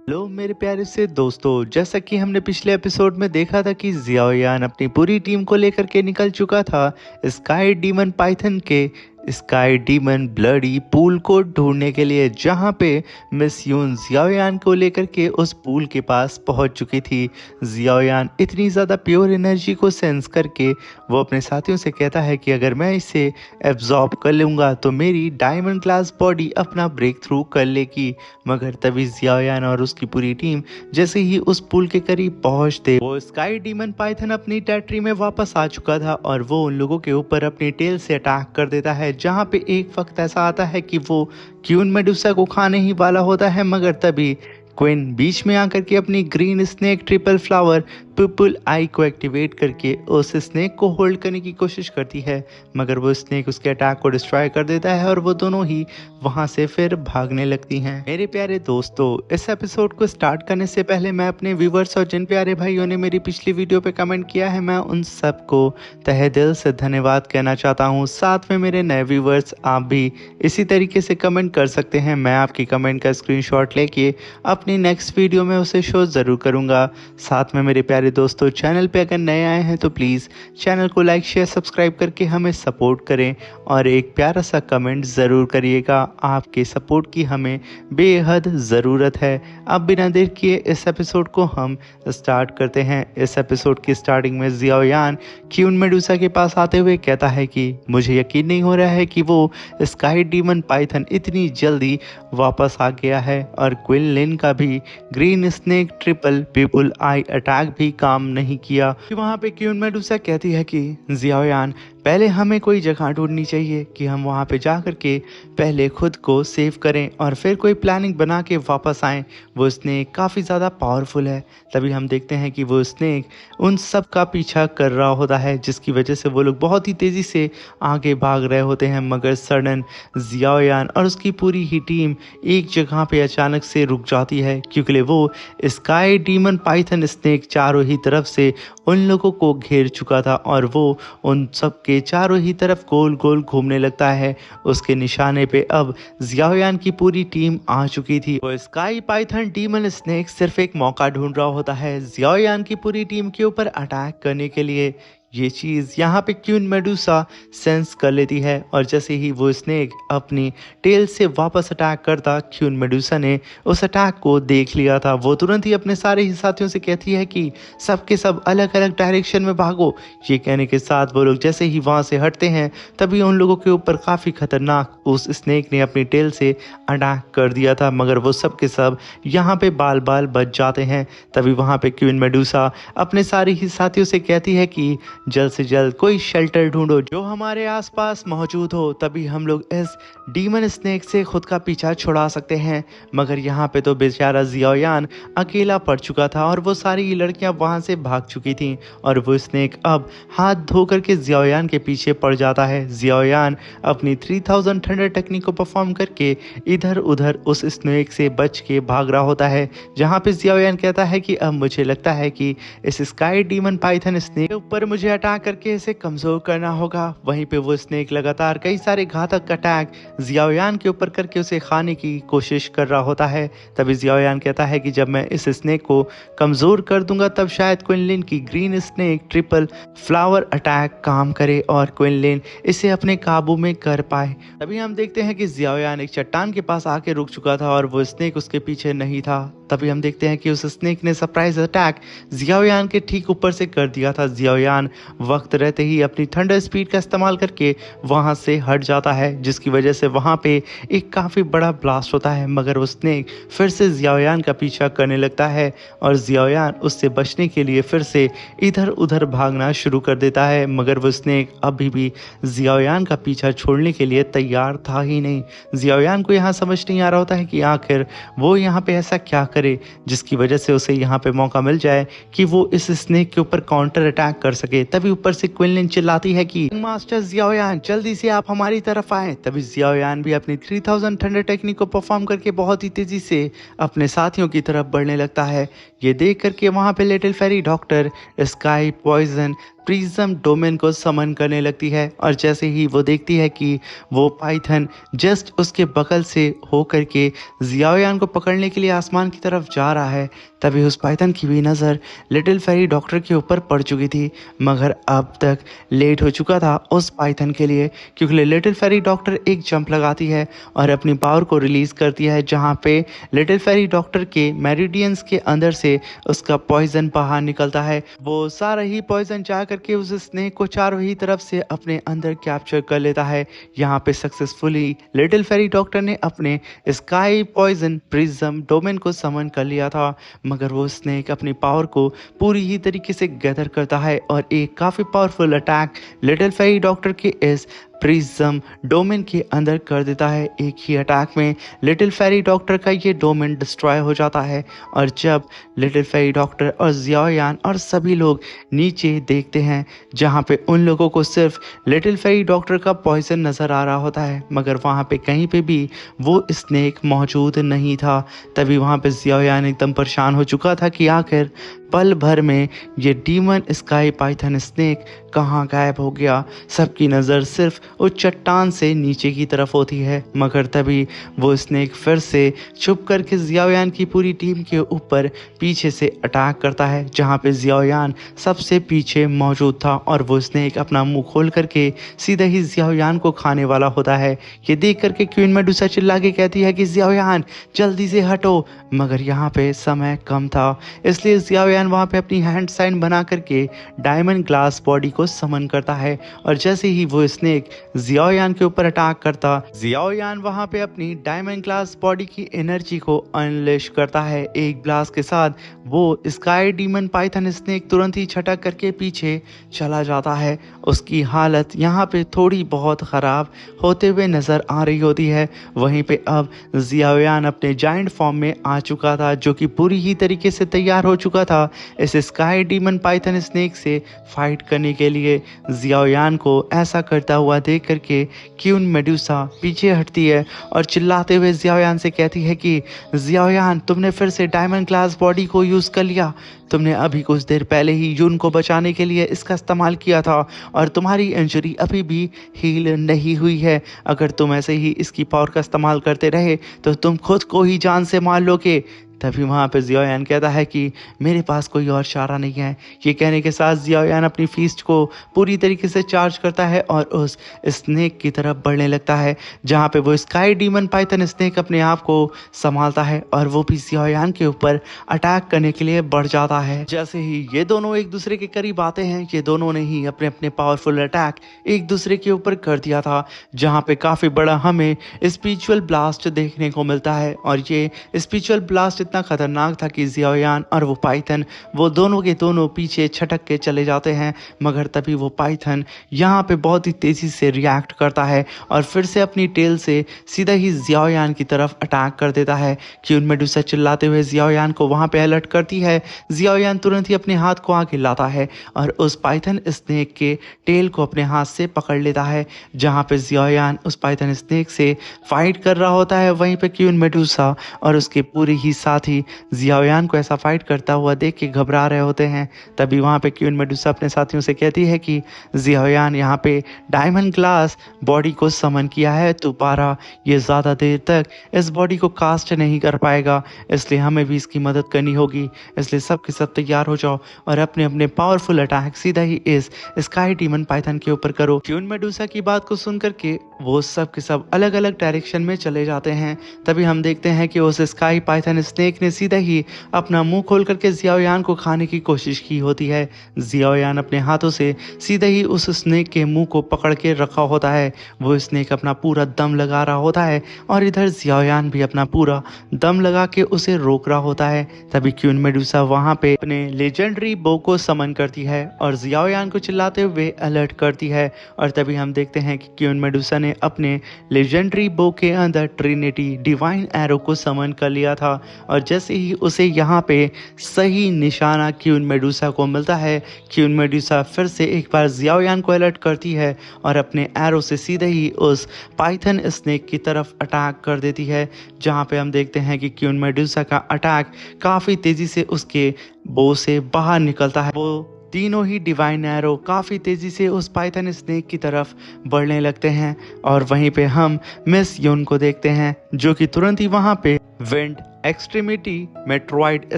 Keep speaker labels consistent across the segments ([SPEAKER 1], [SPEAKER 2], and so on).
[SPEAKER 1] Hello मेरे प्यारे से दोस्तों, जैसा कि हमने पिछले एपिसोड में देखा था कि जियाओयान अपनी पूरी टीम को लेकर के निकल चुका था स्काई डीमन पाइथन के स्काई डीमन ब्लडी पूल को ढूंढने के लिए, जहां पे मिस यून जियाओयान को लेकर के उस पूल के पास पहुंच चुकी थी। जियाओयान इतनी ज़्यादा प्योर एनर्जी को सेंस करके वो अपने साथियों से कहता है कि अगर मैं इसे एब्जॉर्ब कर लूँगा तो मेरी डायमंड क्लास बॉडी अपना ब्रेक थ्रू कर लेगी। मगर तभी जियाओयान और उसकी पूरी टीम जैसे ही उस पुल के करीब पहुंचते, वो स्काई डीमन पाइथन अपनी टेरिटरी में वापस आ चुका था और वो उन लोगों के ऊपर अपनी टेल से अटैक कर देता है। जहां पे एक वक्त ऐसा आता है कि वो क्यून मेडुसा को खाने ही वाला होता है, मगर तभी क्वीन बीच में आकर के अपनी green snake triple flower purple eye को एक्टिवेट करके उस स्नेक को होल्ड करने की कोशिश करती है, मगर वो स्नेक उसके अटैक को डिस्ट्रॉय कर देता है और वो दोनों ही वहां से फिर भागने लगती हैं। मेरे प्यारे दोस्तों, इस एपिसोड को स्टार्ट करने से पहले मैं अपने व्यूवर्स और जिन प्यारे भाइयों ने मेरी पिछली वीडियो पे कमेंट किया है, मैं उन सबको तहे दिल से धन्यवाद कहना चाहता हूँ। साथ में मेरे नए व्यूवर्स, आप भी इसी तरीके से कमेंट कर सकते हैं। मैं आपकी कमेंट का स्क्रीनशॉट लेके अपनी नेक्स्ट वीडियो में उसे शो ज़रूर करूँगा। साथ में मेरे प्यारे दोस्तों, चैनल पे अगर नए आए हैं तो प्लीज़ चैनल को लाइक शेयर सब्सक्राइब करके हमें सपोर्ट करें और एक प्यारा सा कमेंट ज़रूर करिएगा। आपके सपोर्ट की हमें बेहद ज़रूरत है। अब बिना देर किए इस एपिसोड को हम स्टार्ट करते हैं। इस एपिसोड की स्टार्टिंग में जियाओयान क्यून मेडुसा के पास आते हुए कहता है कि मुझे यकीन नहीं हो रहा है कि वो स्काई डीमन पाइथन इतनी जल्दी वापस आ गया है, और क्विनलिन का भी green snake triple people I attack भी काम नहीं किया। वहां पे क्यून मेडुसा कहती है कि जियाओयान, पहले हमें कोई जगह ढूंढनी चाहिए कि हम वहां पे जा करके पहले खुद को सेव करें और फिर कोई प्लानिंग बना के वापस आएं। वो स्नेक काफ़ी ज़्यादा पावरफुल है। तभी हम देखते हैं कि वो स्नेक उन सब का पीछा कर रहा होता है, जिसकी वजह से वो लोग बहुत ही तेज़ी से आगे भाग रहे होते हैं। मगर सडन जियाओयान और उसकी पूरी ही टीम एक जगह पे अचानक से रुक जाती है, क्योंकि वो स्काई डीमन पाइथन स्नेक चारों ही तरफ से उन लोगों को घेर चुका था और वो उन सब के चारों ही तरफ गोल गोल घूमने लगता है। उसके निशाने पे अब जियाओयान की पूरी टीम आ चुकी थी। वो स्काई पाइथन डीमन स्नेक सिर्फ एक मौका ढूंढ रहा होता है जियाओयान की पूरी टीम के ऊपर अटैक करने के लिए। ये चीज़ यहाँ पे क्यून मेडुसा सेंस कर लेती है और जैसे ही वो स्नेक अपनी टेल से वापस अटैक करता, क्यून मेडुसा ने उस अटैक को देख लिया था। वो तुरंत ही अपने सारे ही साथियों से कहती है कि सबके सब अलग अलग डायरेक्शन में भागो। ये कहने के साथ वो लोग जैसे ही वहाँ से हटते हैं, तभी उन लोगों के ऊपर काफ़ी खतरनाक उस स्नेक ने अपनी टेल से अटैक कर दिया था, मगर वो सब के सब यहाँ पे बाल बाल बच जाते हैं। तभी वहाँ पे क्यून मेडुसा अपने सारे ही साथियों से कहती है कि जल्द से जल्द कोई शेल्टर ढूंढो जो हमारे आसपास मौजूद हो, तभी हम लोग इस डीमन स्नेक से खुद का पीछा छुड़ा सकते हैं। मगर यहाँ पे तो बेचारा जियाओयान अकेला पड़ चुका था और वो सारी लड़कियां वहां से भाग चुकी थीं और वो स्नेक अब हाथ धो करके जियाओयान के पीछे पड़ जाता है। जियाओयान अपनी 3000 थंडर टेक्निक को परफॉर्म करके इधर उधर उस स्नेक से बच के भाग रहा होता है, जहाँ पे जियाओयान कहता है कि अब मुझे लगता है कि इस स्काई डीमन पाइथन स्नेक के ऊपर मुझे अटैक करके इसे कमजोर करना होगा। वहीं पे वो स्नेक लगातार कई सारे घातक अटैक जियाओयान के ऊपर करके उसे खाने की कोशिश कर रहा होता है। तभी जियाओयान कहता है कि जब मैं इस स्नेक को कमजोर कर दूंगा तब शायद क्विनलिन की green snake triple flower attack काम करे और क्विनलिन इसे अपने काबू में कर पाए। तभी हम देखते हैं कि जियाओयान एक चट्टान के पास आके रुक चुका था और वो स्नेक उसके पीछे नहीं था। तभी हम देखते हैं कि उस स्नेक ने सरप्राइज अटैक जियाओयान के ठीक ऊपर से कर दिया था। जियाओयान वक्त रहते ही अपनी थंडर स्पीड का इस्तेमाल करके वहां से हट जाता है, जिसकी वजह से वहां पे एक काफ़ी बड़ा ब्लास्ट होता है। मगर वो स्नेक फिर से जियाओयान का पीछा करने लगता है और जियाओयान उससे बचने के लिए फिर से इधर उधर भागना शुरू कर देता है, मगर वो स्नेक अभी भी जियाओयान का पीछा छोड़ने के लिए तैयार था ही नहीं। जियाओयान को यहाँ समझ नहीं आ रहा होता है कि आखिर वो यहाँ पे ऐसा क्या करे जिसकी वजह से उसे यहाँ पे मौका मिल जाए कि वो इस स्नेक के ऊपर काउंटर अटैक कर सके। तभी ऊपर से क्विनलिन चिल्लाती है कि मास्टर जियाओयान, जल्दी से आप हमारी तरफ आए। तभी जियाओयान भी अपनी 3000 थंडर टेक्निक को परफॉर्म करके बहुत ही तेजी से अपने साथियों की तरफ बढ़ने लगता है। ये देख करके वहाँ पे little fairy doctor, sky poison, prism domain को समन करने लगती है। और जैसे ही वो देखती है कि वो पाइथन जस्ट उसके बगल से होकर के जियाओयान को पकड़ने के लिए आसमान की तरफ जा रहा है, तभी उस पाइथन की भी नज़र लिटिल फेरी डॉक्टर के ऊपर पड़ चुकी थी। मगर अब तक लेट हो चुका था उस पाइथन के लिए, क्योंकि लिटिल फेरी डॉक्टर एक जंप लगाती है और अपनी पावर को रिलीज करती है, जहाँ पे लिटिल फेरी डॉक्टर के मेरिडियंस के अंदर से उसका पॉइजन बाहर निकलता है। वो सारा ही पॉइजन जा करके उस स्नेक को चारों ही तरफ से अपने अंदर कैप्चर कर लेता है। यहाँ पे सक्सेसफुली लिटिल फेरी डॉक्टर ने अपने स्काई पॉइजन प्रिज्म डोमेन को समन कर लिया था। मगर वो स्नेक अपनी पावर को पूरी ही तरीके से गैदर करता है और एक काफ़ी powerful attack little fairy doctor के इस प्रिज्म डोमेन के अंदर कर देता है। एक ही अटैक में लिटिल फेरी डॉक्टर का ये डोमेन डिस्ट्रॉय हो जाता है। और जब लिटिल फेरी डॉक्टर और जियाओयान और सभी लोग नीचे देखते हैं, जहाँ पे उन लोगों को सिर्फ लिटिल फेरी डॉक्टर का पॉइजन नज़र आ रहा होता है, मगर वहाँ पे कहीं पे भी वो स्नेक मौजूद नहीं था। तभी वहाँ पे जियाओयान एकदम परेशान हो चुका था कि आखिर पल भर में ये डीमन स्काई पाइथन स्नेक कहाँ गायब हो गया। सबकी नज़र सिर्फ उस चट्टान से नीचे की तरफ होती है, मगर तभी वो स्नेक फिर से छुप करके जियाओयान की पूरी टीम के ऊपर पीछे से अटैक करता है, जहाँ पे जियाओयान सबसे पीछे मौजूद था। और वो स्नेक अपना मुंह खोल करके सीधा ही जियाओयान को खाने वाला होता है। ये देख करके क्वीन मेडुसा चिल्ला के कहती है कि जियाओयान जल्दी से हटो, मगर यहाँ पे समय कम था, इसलिए जियाओयान वहाँ पे अपनी हैंड साइन बना करके डायमंड ग्लास बॉडी को समन करता है। और जैसे ही वो स्नेक जियाओयान के ऊपर अटैक करता, जियाओयान वहाँ पे अपनी डायमंड ग्लास बॉडी की एनर्जी को अनलेश करता है। एक ब्लास्ट के साथ वो स्काई डीमन पाइथन स्नेक तुरंत ही छटक करके पीछे चला जाता है। उसकी हालत यहाँ पे थोड़ी बहुत ख़राब होते हुए नज़र आ रही होती है। वहीं पे अब जियाओयान अपने जायंट फॉर्म में आ चुका था, जो कि पूरी ही तरीके से तैयार हो चुका था इस स्काई डीमन पाइथन स्नेक से फाइट करने के लिए। जियाओयान को ऐसा करता हुआ देख करके क्वीन मेडुसा पीछे हटती है और चिल्लाते हुए जियाओयान से कहती है कि जियाओयान, तुमने फिर से डायमंड ग्लास बॉडी को यूज़ कर लिया। तुमने अभी कुछ देर पहले ही यून को बचाने के लिए इसका इस्तेमाल किया था और तुम्हारी इंजरी अभी भी हील नहीं हुई है। अगर तुम ऐसे ही इसकी पावर का इस्तेमाल करते रहे तो तुम खुद को ही जान से मार लोगे। तभी वहाँ पे जियाओयान कहता है कि मेरे पास कोई और चारा नहीं है। ये कहने के साथ जियाओयान अपनी फीस्ट को पूरी तरीके से चार्ज करता है और उस स्नेक की तरफ बढ़ने लगता है, जहाँ पे वो स्काई डीमन पाइथन स्नेक अपने आप को संभालता है और वो भी जियाओयान के ऊपर अटैक करने के लिए बढ़ जाता है। जैसे ही ये दोनों एक दूसरे के करीब आते हैं, ये दोनों ने ही अपने अपने पावरफुल अटैक एक दूसरे के ऊपर कर दिया था, जहाँ पे काफ़ी बड़ा हमें स्पिरिचुअल ब्लास्ट देखने को मिलता है। और ये स्पिरिचुअल ब्लास्ट इतना खतरनाक था कि जियाओयान और वो पाइथन वो दोनों के दोनों पीछे छटक के चले जाते हैं। मगर तभी वो पाइथन यहाँ पे बहुत ही तेज़ी से रिएक्ट करता है और फिर से अपनी टेल से सीधा ही जियाओयान की तरफ अटैक कर देता है। क्वीन मेडुसा चिल्लाते हुए जियाओयान को वहाँ पे अलर्ट करती है। जियाओयान तुरंत ही अपने हाथ को आगे लाता है और उस पाइथन स्नेक के टेल को अपने हाथ से पकड़ लेता है, जहाँ पे जियाओयान उस पाइथन स्नेक से फाइट कर रहा होता है। वहीं पे क्वीन मेडुसा और उसके पूरे ही साथी जियाओयान को ऐसा फाइट करता हुआ देख के घबरा रहे होते हैं। तभी वहाँ पे क्वीन मेडुसा अपने साथियों से कहती है कि जियाओयान यहाँ पे डायमंड ग्लास बॉडी को समन किया है, दोबारा ये ज़्यादा देर तक इस बॉडी को कास्ट नहीं कर पाएगा, इसलिए हमें भी इसकी मदद करनी होगी। इसलिए सब के सब तैयार हो जाओ और अपने अपने पावरफुल अटैक सीधा ही इस स्काई डीमन पाइथन के ऊपर करो। क्वीन मेडुसा की बात को सुन करके वो सब के सब अलग अलग डायरेक्शन में चले जाते हैं। तभी हम देखते हैं कि उस स्काई पाइथन स्नेक ने सीधा ही अपना मुंह खोल करके जियाओयान को खाने की कोशिश की होती है। जियाओयान अपने हाथों से सीधा ही उस स्नेक के मुंह को पकड़ के रखा होता है। वो स्नेक अपना पूरा दम लगा रहा होता है और इधर जियाओयान भी अपना पूरा दम लगा के उसे रोक रहा होता है। तभी क्वीन मेडुसा वहां पे अपने लेजेंडरी बो को समन करती है और जियाओयान को चिल्लाते हुए अलर्ट करती है। और तभी हम देखते हैं कि क्वीन मेडुसा ने अपने लेजेंडरी बो के अंदर ट्रिनिटी डिवाइन एरो को समन कर लिया था। और जैसे ही उसे यहाँ पे सही निशाना क्वीन मेडुसा को मिलता है, क्वीन मेडुसा फिर से एक बार जियाओयान को अलर्ट करती है और अपने एरो से सीधे ही उस पाइथन स्नेक की तरफ अटैक कर देती है, जहाँ पे हम देखते हैं कि क्वीन मेडुसा का अटैक काफ़ी तेज़ी से उसके बो से बाहर निकलता है। वो तीनों ही डिवाइन एरो काफ़ी तेज़ी से उस पाइथन स्नेक की तरफ बढ़ने लगते हैं और वहीं पे हम मिस यून को देखते हैं जो कि तुरंत ही वहाँ पे wind extremity meteoroid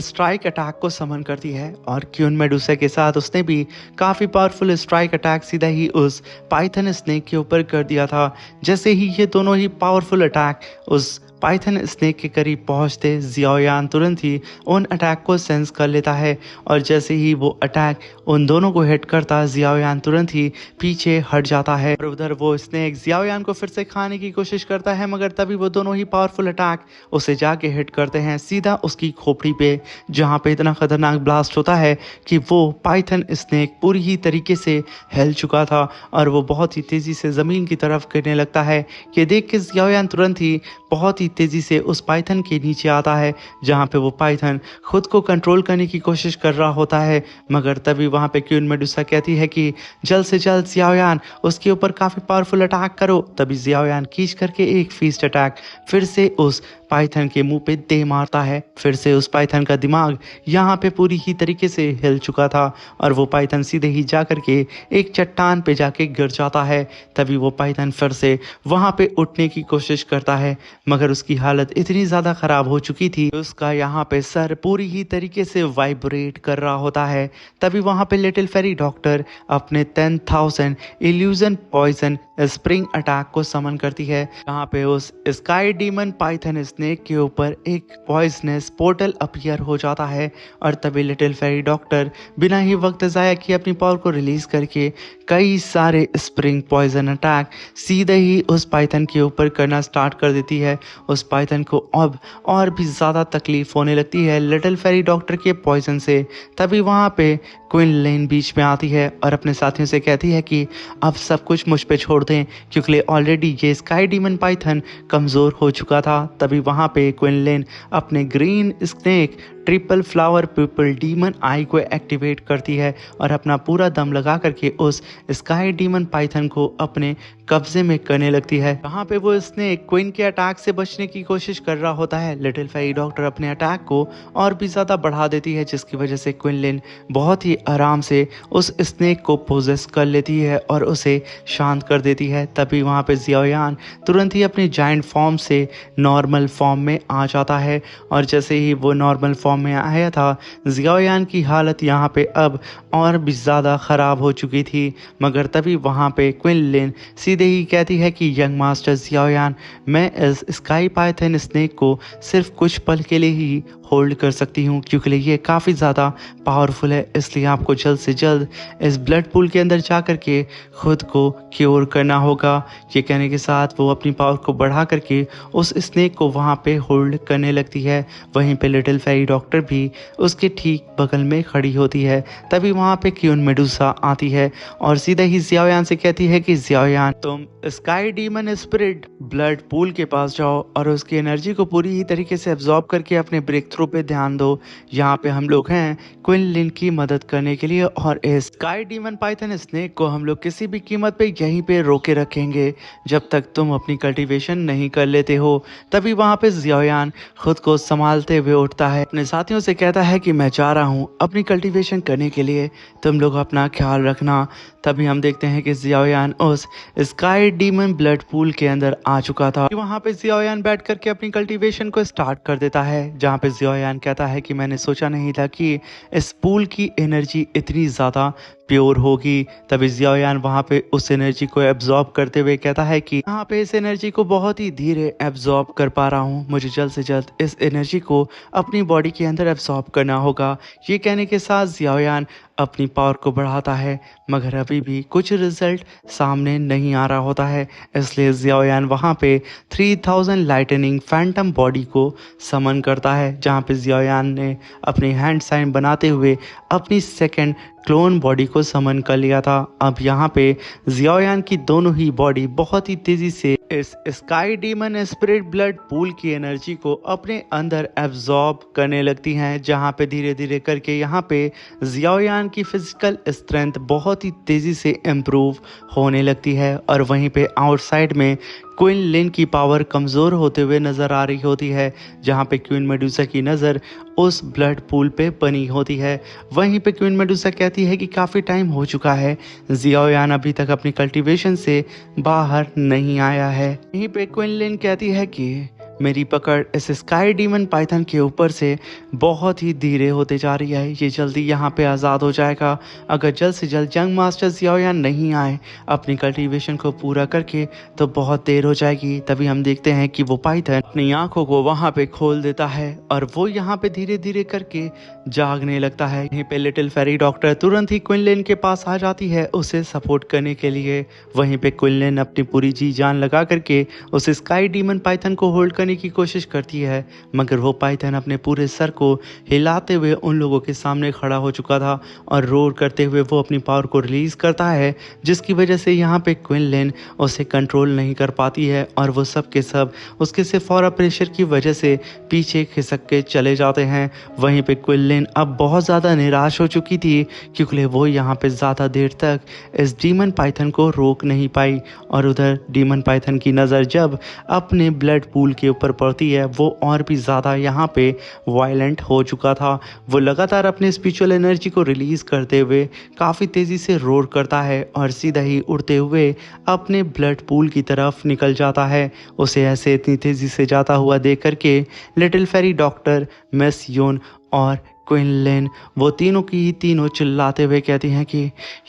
[SPEAKER 1] strike attack को समन करती है और क्यून मेडुसा के साथ उसने भी काफ़ी पावरफुल स्ट्राइक अटैक सीधा ही उस पाइथन स्नेक के ऊपर कर दिया था। जैसे ही ये दोनों ही पावरफुल अटैक उस पाइथन स्नेक के करीब पहुंचते जियाओयान तुरंत ही उन अटैक को सेंस कर लेता है और जैसे ही वो अटैक उन दोनों को हिट करता जियाओयान तुरंत ही पीछे हट जाता है और उधर वो स्नेक जियाओयान को फिर से खाने की कोशिश करता है मगर तभी वो दोनों ही पावरफुल अटैक उसे जाके हिट करते हैं सीधा उसकी खोपड़ी पे, जहाँ पे इतना खतरनाक ब्लास्ट होता है कि वो पाइथन स्नेक पूरी ही तरीके से हिल चुका था और वो बहुत ही तेज़ी से ज़मीन की तरफ गिरने लगता है। ये देख के जियाओयान तुरंत ही बहुत ही तेज़ी से उस पाइथन के नीचे आता है जहाँ पे वो पाइथन खुद को कंट्रोल करने की कोशिश कर रहा होता है मगर तभी वहाँ पे क्यून मेडुसा कहती है कि जल्द से जल्द जियाओयान उसके ऊपर काफ़ी पावरफुल अटैक करो। तभी जियाओयान खींच करके एक फीस्ट अटैक फिर से उस पाइथन के मुंह पे दे मारता है। फिर से उस पाइथन का दिमाग यहाँ पे पूरी ही तरीके से हिल चुका था और वो पाइथन सीधे ही जा करके एक चट्टान पे जाके गिर जाता है। तभी वो पाइथन फिर से वहाँ पे उठने की कोशिश करता है मगर उसकी हालत इतनी ज़्यादा ख़राब हो चुकी थी उसका यहाँ पे सर पूरी ही तरीके से वाइब्रेट कर रहा होता है। तभी वहाँ पे लिटिल फेरी डॉक्टर अपने 10,000 इल्यूजन पॉइजन स्प्रिंग अटैक को समन करती है जहाँ पे उस स्काई डीमन पाइथन स्नेक के ऊपर एक पॉइजनस पोर्टल अपीयर हो जाता है और तभी लिटिल फेरी डॉक्टर बिना ही वक्त ज़ाया किए अपनी पावर को रिलीज करके कई सारे स्प्रिंग पॉइजन अटैक सीधे ही उस पाइथन के ऊपर करना स्टार्ट कर देती है। उस पाइथन को अब और भी ज़्यादा तकलीफ होने लगती है लिटिल फेरी डॉक्टर के पॉइजन से। तभी वहाँ पे क्वीन लेन बीच में आती है और अपने साथियों से कहती है कि अब सब कुछ मुझ पे छोड़ दें क्योंकि ऑलरेडी ये स्काई डीमन पाइथन कमज़ोर हो चुका था। तभी वहाँ पे क्वीन लेन अपने green snake triple flower purple demon eye को एक्टिवेट करती है और अपना पूरा दम लगा करके उस स्काई डीमन पाइथन को अपने कब्जे में करने लगती है। वहाँ पे वो स्नेक क्वीन के अटैक से बचने की कोशिश कर रहा होता है। लिटिल फेरी डॉक्टर अपने अटैक को और भी ज़्यादा बढ़ा देती है जिसकी वजह से क्वीन लेन बहुत ही आराम से उस स्नेक को पोजेस कर लेती है और उसे शांत कर देती है। तभी वहाँ पे जियाओयान तुरंत ही अपनी जायंट फॉर्म से नॉर्मल फॉर्म में आ जाता है और जैसे ही वो नॉर्मल फॉर्म में आया था जियाओयान की हालत यहाँ पे अब और भी ज़्यादा ख़राब हो चुकी थी मगर तभी वहाँ पे क्वीन लेन सीधे ही कहती है कि यंग मास्टर जियाओयान मैं इस स्काई पाइथन स्नेक को सिर्फ कुछ पल के लिए ही होल्ड कर सकती हूँ क्योंकि ये काफ़ी ज़्यादा पावरफुल है, इसलिए आपको जल्द से जल्द इस ब्लड पूल के अंदर जा कर के खुद को क्योर करना होगा। ये कहने के साथ वो अपनी पावर को बढ़ा करके उस स्नेक को वहाँ पे होल्ड करने लगती है। वहीं पे लिटिल फेरी डॉक्टर भी उसके ठीक बगल में खड़ी होती है। तभी वहाँ पे क्यून मेडुसा आती है और सीधा ही जियाओयान से कहती है कि जियाओयान तुम sky demon spirit blood pool के पास जाओ और उसकी एनर्जी को पूरी ही तरीके से एब्जॉर्ब करके अपने ब्रेक थ्रू पे ध्यान दो। यहाँ पे हम लोग हैं क्वीन लिन की मदद करने के लिए और इस स्काई डीमन पाइथन स्नेक को हम लोग किसी भी कीमत पे यहीं पे रोके रखेंगे जब तक तुम अपनी कल्टीवेशन नहीं कर लेते हो। तभी वहाँ पे जियाओयान खुद को संभालते हुए उठता है, अपने साथियों से कहता है कि मैं जा रहा हूँ अपनी कल्टीवेशन करने के लिए, तुम लोग अपना ख्याल रखना। तभी हम देखते हैं कि जियाओयान उस स्काई डीमन ब्लड पूल के अंदर आ चुका था। वहाँ पे जियाओयान बैठ करके अपनी कल्टीवेशन को स्टार्ट कर देता है जहाँ पे जियाओयान कहता है कि मैंने सोचा नहीं था कि इस पूल की एनर्जी इतनी ज़्यादा प्योर होगी। तभी जियाओयान वहाँ पे उस एनर्जी को एब्जॉर्ब करते हुए कहता है कि यहाँ पे इस एनर्जी को बहुत ही धीरे एब्जॉर्ब कर पा रहा हूँ, मुझे जल्द से जल्द इस एनर्जी को अपनी बॉडी के अंदर एब्जॉर्ब करना होगा। ये कहने के साथ जियाओयान अपनी पावर को बढ़ाता है मगर अभी भी कुछ रिजल्ट सामने नहीं आ रहा होता है, इसलिए जियाओयान वहाँ पे 3000 लाइटनिंग फैंटम बॉडी को समन करता है जहाँ पे जियाओयान ने अपनी हैंड साइन बनाते हुए अपनी सेकंड क्लोन बॉडी को समन कर लिया था। अब यहाँ पे जियाओयान की दोनों ही बॉडी बहुत ही तेजी से इस sky demon spirit blood pool की एनर्जी को अपने अंदर एब्जॉर्ब करने लगती हैं जहाँ पे धीरे धीरे करके यहाँ पे जियाओयान की फिजिकल स्ट्रेंथ बहुत ही तेज़ी से इम्प्रूव होने लगती है और वहीं पे आउटसाइड में क्वीन लिन की पावर कमज़ोर होते हुए नज़र आ रही होती है जहाँ पे क्वीन मेडुसा की नज़र उस ब्लड पूल पे बनी होती है। वहीं पे क्वीन मेडुसा कहती कहती है कि काफ़ी टाइम हो चुका है, जियाओयान अभी तक अपनी कल्टीवेशन से बाहर नहीं आया है। यहीं पे क्विनलिन कहती है कि मेरी पकड़ इस स्काई डीमन पाइथन के ऊपर से बहुत ही धीरे होते जा रही है, ये जल्दी यहाँ पे आज़ाद हो जाएगा। अगर जल्द से जल्द यंग मास्टर जियाओयान नहीं आए अपनी कल्टीवेशन को पूरा करके तो बहुत देर हो जाएगी। तभी हम देखते हैं कि वो पाइथन अपनी आंखों को वहाँ पे खोल देता है और वो यहाँ पे धीरे धीरे करके जागने लगता है। यहीं पे लिटिल फेरी डॉक्टर तुरंत ही क्विनलिन के पास आ जाती है उसे सपोर्ट करने के लिए। वहीं पे क्विनलिन अपनी पूरी जी जान लगा करके उस स्काई डीमन पाइथन को होल्ड करने की कोशिश करती है, मगर वो पाइथन अपने पूरे सर को हिलाते हुए उन लोगों के सामने खड़ा हो चुका था और रोर करते हुए वो अपनी पावर को रिलीज करता है, जिसकी वजह से यहाँ पे क्विनलिन उसे कंट्रोल नहीं कर पाती है और वो सब के सब उसके सिर्फ और प्रेशर की वजह से पीछे खिसक के चले जाते हैं। वहीं पे क्विनलिन अब बहुत ज़्यादा निराश हो चुकी थी क्योंकि वो यहाँ पे ज़्यादा देर तक इस डीमन पाइथन को रोक नहीं पाई और उधर डीमन पाइथन की नज़र जब अपने ब्लड पूल के ऊपर पड़ती है वो और भी ज़्यादा यहाँ पे वायलेंट हो चुका था। वो लगातार अपने स्पिरिचुअल एनर्जी को रिलीज़ करते हुए काफ़ी तेज़ी से रोर करता है और सीधा ही उड़ते हुए अपने ब्लड पूल की तरफ निकल जाता है। उसे ऐसे इतनी तेज़ी से जाता हुआ देख करके लिटिल फेरी डॉक्टर, मिस यून और क्विनलिन वो तीनों की तीनों चिल्लाते हुए कहती हैं कि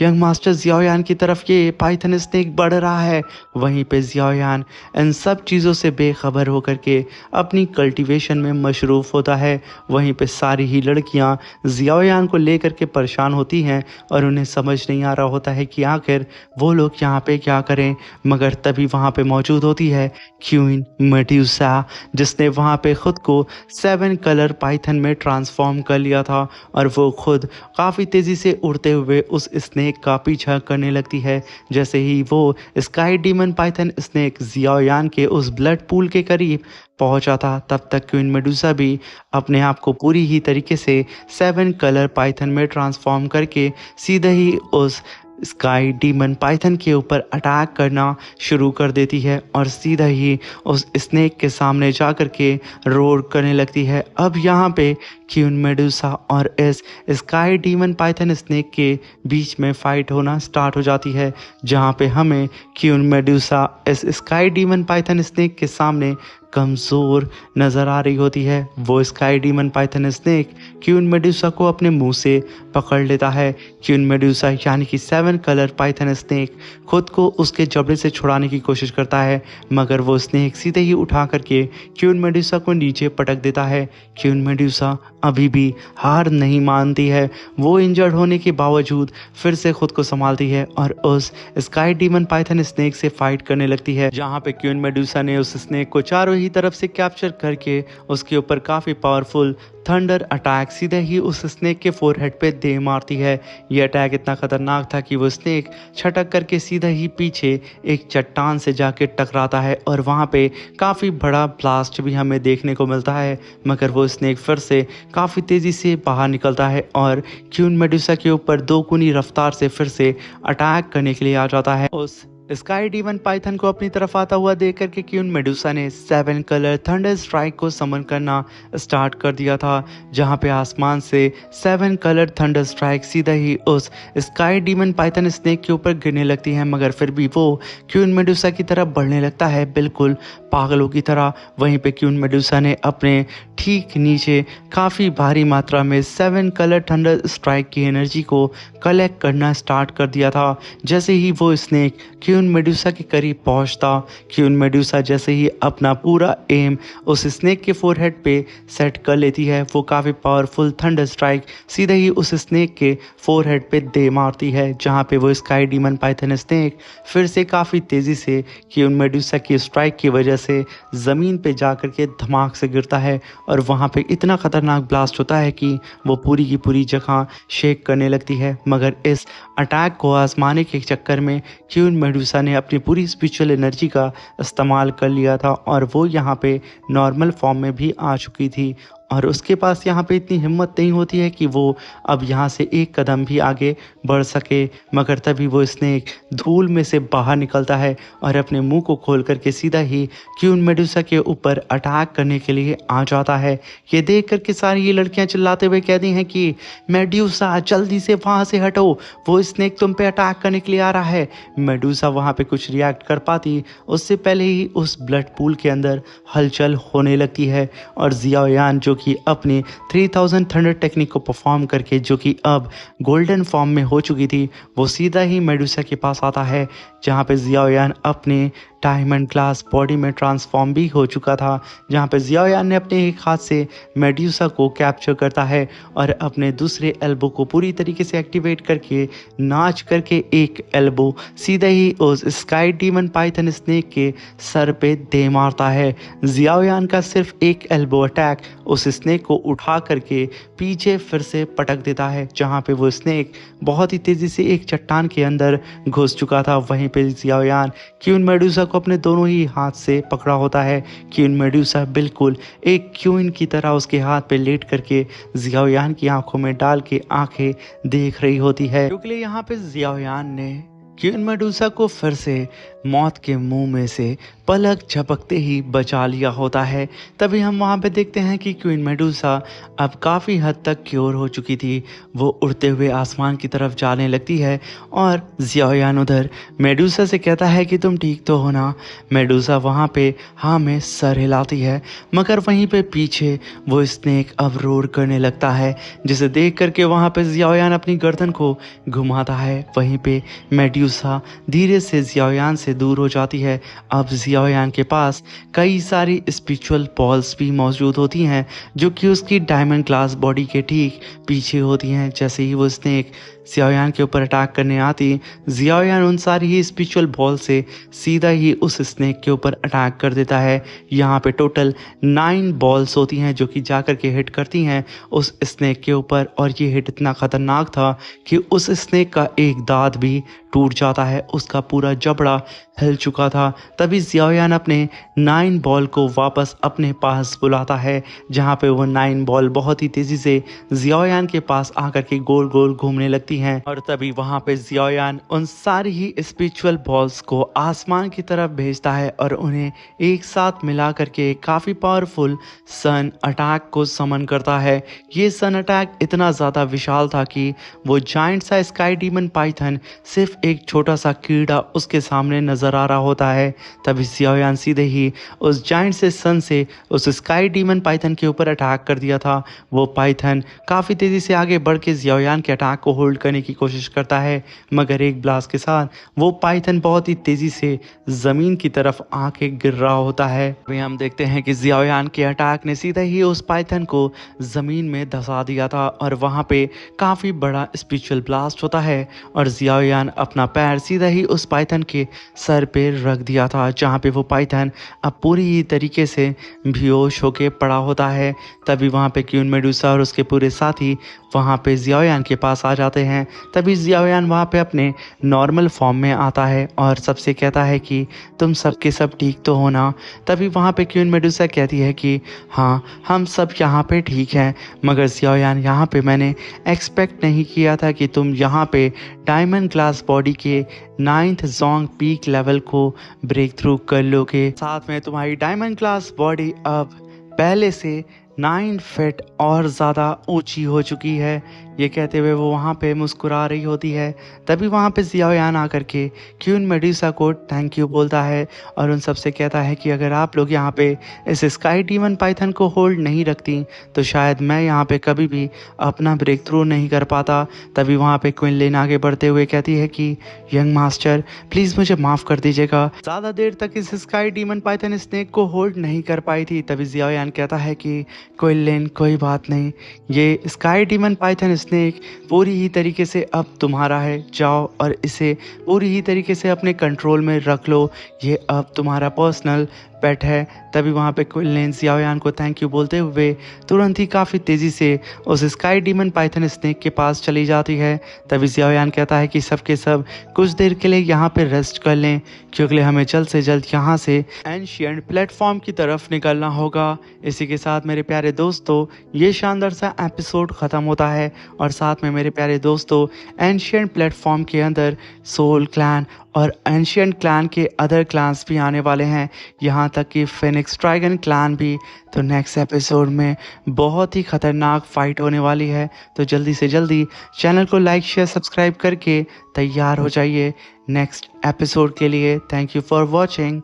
[SPEAKER 1] यंग मास्टर जियाओयान की तरफ ये पाइथन स्नेक बढ़ रहा है। वहीं पे जियाओयान इन सब चीज़ों से बेखबर होकर के अपनी कल्टीवेशन में मशरूफ़ होता है। वहीं पे सारी ही लड़कियां जियाओयान को लेकर के परेशान होती हैं और उन्हें समझ नहीं आ रहा होता है कि आखिर वो लोग यहाँ पे क्या करें। मगर तभी वहाँ पे मौजूद होती है क्वीन मेडुसा, जिसने वहाँ पे ख़ुद को 7 कलर पाइथन में ट्रांसफॉर्म कर लिया था और वो खुद काफ़ी तेज़ी से उड़ते हुए उस स्नेक का पीछा करने लगती है। जैसे ही वो sky demon Python snake Xiaoyan के उस ब्लड पूल के करीब पहुंचा था, तब तक क्वीन मेडुसा भी अपने आप को पूरी ही तरीके से 7 कलर पाइथन में ट्रांसफॉर्म करके सीधे ही उस स्काई डीमन पाइथन के ऊपर अटैक करना शुरू कर देती है और सीधा ही उस स्नेक के सामने जा कर के रोर करने लगती है। अब यहाँ पे क्वीन मेडुसा और इस स्काई डीमन पाइथन स्नेक के बीच में फाइट होना स्टार्ट हो जाती है, जहाँ पे हमें क्वीन मेडुसा इस स्काई डीमन पाइथन स्नेक के सामने कमज़ोर नज़र आ रही होती है। वो sky demon Python snake queen Medusa को अपने मुंह से पकड़ लेता है। क्वीन मेडुसा यानी कि 7 कलर पाइथन स्नेक खुद को उसके जबड़े से छुड़ाने की कोशिश करता है, मगर वो स्नेक सीधे ही उठा करके क्वीन मेडुसा को नीचे पटक देता है। क्वीन मेडुसा अभी भी हार नहीं मानती है। वो इंजर्ड होने के बावजूद फिर से खुद को संभालती है और उस स्काई डीमन पाइथन स्नेक से फाइट करने लगती है, जहाँ पे क्वीन मेडुसा ने उस स्नेक को चारों ही तरफ से कैप्चर करके उसके ऊपर काफ़ी पावरफुल थंडर अटैक सीधे ही उस स्नेक के फोरहेड पे दे मारती है। यह अटैक इतना खतरनाक था कि वो स्नेक छटक करके सीधा ही पीछे एक चट्टान से जाके टकराता है और वहाँ पे काफ़ी बड़ा ब्लास्ट भी हमें देखने को मिलता है, मगर वो स्नेक फिर से काफ़ी तेज़ी से बाहर निकलता है और क्वीन मेडुसा के ऊपर 2 गुनी रफ्तार से फिर से अटैक करने के लिए आ जाता है। उस स्काई डीमन पाइथन को अपनी तरफ आता हुआ देख करके क्वीन मेडुसा ने 7 कलर थंडर स्ट्राइक को समन करना स्टार्ट कर दिया था, जहां पे आसमान से 7 कलर थंडर स्ट्राइक सीधा ही उस स्काई डीमन पाइथन स्नेक के ऊपर गिरने लगती है, मगर फिर भी वो क्वीन मेडुसा की तरफ बढ़ने लगता है बिल्कुल पागलों की तरह। वहीं पे क्वीन मेडुसा ने अपने ठीक नीचे काफ़ी भारी मात्रा में 7 कलर थंडर स्ट्राइक की एनर्जी को कलेक्ट करना स्टार्ट कर दिया था। जैसे ही वो स्नेक क्वीन मेडुसा के करीब पहुंचता, क्वीन मेडुसा जैसे ही अपना पूरा एम उस स्नेक के फोरहेड पे सेट कर लेती है, वो काफ़ी पावरफुल थंडर स्ट्राइक सीधे ही उस स्नेक के फोरहेड पे दे मारती है, जहां पे वो स्काई डीमन पाइथन स्नेक फिर से काफ़ी तेज़ी से क्वीन मेडुसा की स्ट्राइक की वजह से ज़मीन पे जा कर के धमाक से गिरता है और वहाँ पे इतना ख़तरनाक ब्लास्ट होता है कि वो पूरी की पूरी जगह शेक करने लगती है। मगर इस अटैक को आजमाने के चक्कर में क्वीन मेडुसा ने अपनी पूरी स्पिरिचुअल एनर्जी का इस्तेमाल कर लिया था और वो यहाँ पे नॉर्मल फॉर्म में भी आ चुकी थी और उसके पास यहाँ पे इतनी हिम्मत नहीं होती है कि वो अब यहाँ से एक कदम भी आगे बढ़ सके। मगर तभी वो स्नेक धूल में से बाहर निकलता है और अपने मुंह को खोल करके सीधा ही क्वीन मेडुसा के ऊपर अटैक करने के लिए आ जाता है। ये देख करके सारी ये लड़कियां चिल्लाते हुए कहती हैं कि मेडुसा जल्दी से वहाँ से हटो, वो स्नेक तुम पे अटैक करने के लिए आ रहा है। मेडुसा वहाँ पे कुछ रिएक्ट कर पाती उससे पहले ही उस ब्लड पूल के अंदर हलचल होने लगती है और जियाओ यान जो कि अपने 3000 थंडर टेक्निक को परफॉर्म करके जो कि अब गोल्डन फॉर्म में हो चुकी थी, वो सीधा ही मेडुसा के पास आता है, जहाँ पे जियाओ यान अपने डायमंड ग्लास बॉडी में ट्रांसफॉर्म भी हो चुका था। जहाँ पे जियाओ यान ने अपने एक हाथ से मेडुसा को कैप्चर करता है और अपने दूसरे एल्बो को पूरी तरीके से एक्टिवेट करके नाच करके एक एल्बो सीधा ही उस स्काई डीमन पाइथन स्नेक के सर पे दे मारता है। जियाओ यान का सिर्फ एक एल्बो अटैक उस स्नेक को उठा करके पीछे फिर से पटक देता है, जहाँ पे वो स्नेक बहुत ही तेजी से एक चट्टान के अंदर घुस चुका था। वहीं पे जियाओ यान क्वीन मेडुसा को अपने दोनों ही हाथ से पकड़ा होता है। क्वीन मेडुसा बिल्कुल एक क्वीन की तरह उसके हाथ पे लेट करके जियाओ यान की आंखों में डाल के आंखें देख रही होती है, क्योंकि यहाँ पे जियाओ यान ने क्वीन मेडुसा को फिर से मौत के मुंह में से पलक झपकते ही बचा लिया होता है। तभी हम वहाँ पे देखते हैं कि क्वीन मेडुसा अब काफ़ी हद तक क्योर हो चुकी थी। वो उड़ते हुए आसमान की तरफ जाने लगती है और जियाओ यान उधर मेडुसा से कहता है कि तुम ठीक तो हो ना। मेडुसा वहाँ पे हाँ में सर हिलाती है, मगर वहीं पे पीछे वो स्नेक अब रोर करने लगता है, जिसे देख करके वहाँ पे जियाओ यान अपनी गर्दन को घुमाता है। वहीं पे मेडुसा धीरे से जियाओ यान से दूर हो जाती है। अब जियाओ यान के पास कई सारी स्पिरिचुअल बॉल्स भी मौजूद होती हैं, जो कि उसकी डायमंड ग्लास बॉडी के ठीक पीछे होती हैं। जैसे ही वो स्नेक जियाओ यान के ऊपर अटैक करने आती, जियाओ यान उन सारी ही स्पिरिचुअल बॉल से सीधा ही उस स्नेक के ऊपर अटैक कर देता है। यहाँ पे टोटल 9 बॉल्स होती हैं जो कि जा कर के हिट करती हैं उस स्नेक के ऊपर, और ये हिट इतना खतरनाक था कि उस स्नेक का एक दांत भी टूट जाता है, उसका पूरा जबड़ा हिल चुका था। तभी जियाओ यान अपने 9 बॉल को वापस अपने पास बुलाता है, जहाँ पे वो 9 बॉल बहुत ही तेजी से जियाओ यान के पास आकर के गोल गोल घूमने लगती हैं। और तभी वहाँ पे जियाओ यान उन सारी ही स्पिरिचुअल बॉल्स को आसमान की तरफ भेजता है और उन्हें एक साथ मिला करके काफ़ी पावरफुल सन अटैक को समन करता है। ये सन अटैक इतना ज़्यादा विशाल था कि वो जाइंट सा स्काई डीमन पाइथन सिर्फ एक छोटा सा कीड़ा उसके सामने नजर आ रहा होता है। तभी जियाओ यान सीधे ही उस जाइंट से सन से उस स्काई डीमन पाइथन के ऊपर अटैक कर दिया था। वो पाइथन काफ़ी तेज़ी से आगे बढ़ के जियाओ यान के अटैक को होल्ड करने की कोशिश करता है, मगर एक ब्लास्ट के साथ वो पाइथन बहुत ही तेज़ी से ज़मीन की तरफ आके गिर रहा होता है। अभी हम देखते हैं कि जियाओ यान के अटैक ने सीधा ही उस पाइथन को ज़मीन में धंसा दिया था और वहाँ पे काफ़ी बड़ा स्पिरिचुअल ब्लास्ट होता है और जियाओ यान अपना पैर सीधा ही उस पाइथन के सर पे रख दिया था, जहाँ पे वो पाइथन अब पूरी तरीके से बेहोश होके पड़ा होता है। तभी वहाँ पे क्वीन मेडुसा और उसके पूरे साथी वहाँ पे जियाओ यान के पास आ जाते हैं। तभी जियाओ यान वहाँ पे अपने नॉर्मल फॉर्म में आता है और सबसे कहता है कि तुम सब के सब ठीक तो हो ना। तभी वहाँ पे क्वीन मेडुसा कहती है कि हाँ हम सब यहाँ पे ठीक हैं, मगर जियाओ यान यहाँ पे मैंने एक्सपेक्ट नहीं किया था कि तुम यहाँ पे डायमंड ग्लास बॉडी के 9th जोंग पीक लेवल को ब्रेक थ्रू कर लोगे। साथ में तुम्हारी डायमंड ग्लास बॉडी अब पहले से 9 फीट और ज़्यादा ऊंची हो चुकी है। ये कहते हुए वो वहाँ पे मुस्कुरा रही होती है। तभी वहाँ पे जियाओ यान आकर के क्वीन मेडुसा को थैंक यू बोलता है और उन सबसे कहता है कि अगर आप लोग यहाँ पे इस स्काई डीमन पाइथन को होल्ड नहीं रखती तो शायद मैं यहाँ पे कभी भी अपना ब्रेक थ्रू नहीं कर पाता। तभी वहाँ पे क्वीन लेन आगे बढ़ते हुए कहती है कि यंग मास्टर प्लीज़ मुझे माफ़ कर दीजिएगा, ज़्यादा देर तक इस स्काई डीमन पाइथन स्नेक को होल्ड नहीं कर पाई थी। तभी जियाओ यान कहता है कि क्वीन लेन कोई बात नहीं, ये स्काई डीमन पाइथन स्नेक पूरी ही तरीके से अब तुम्हारा है, जाओ और इसे पूरी ही तरीके से अपने कंट्रोल में रख लो। ये अब तुम्हारा पर्सनल पेट है। तभी वहाँ पे क्विनलेन जियाओयान को थैंक यू बोलते हुए तुरंत ही काफ़ी तेज़ी से उस स्काई डीमन पाइथन स्नेक के पास चली जाती है। तभी जियाओयान कहता है कि सब के सब कुछ देर के लिए यहाँ पे रेस्ट कर लें, क्योंकि हमें जल्द से जल्द यहाँ से एंशिएंट प्लेटफॉर्म की तरफ निकलना होगा। इसी के साथ मेरे प्यारे दोस्तों ये शानदार सा एपिसोड ख़त्म होता है और साथ में मेरे प्यारे दोस्तों एंशिएंट प्लेटफॉर्म के अंदर सोल क्लैन और एंशिएंट क्लैन के अदर क्लैंस भी आने वाले हैं, यहाँ तक कि फिनिक्स ड्रैगन क्लैन भी। तो नेक्स्ट एपिसोड में बहुत ही खतरनाक फाइट होने वाली है। तो जल्दी से जल्दी चैनल को लाइक शेयर सब्सक्राइब करके तैयार हो जाइए नेक्स्ट एपिसोड के लिए। Thank you for watching.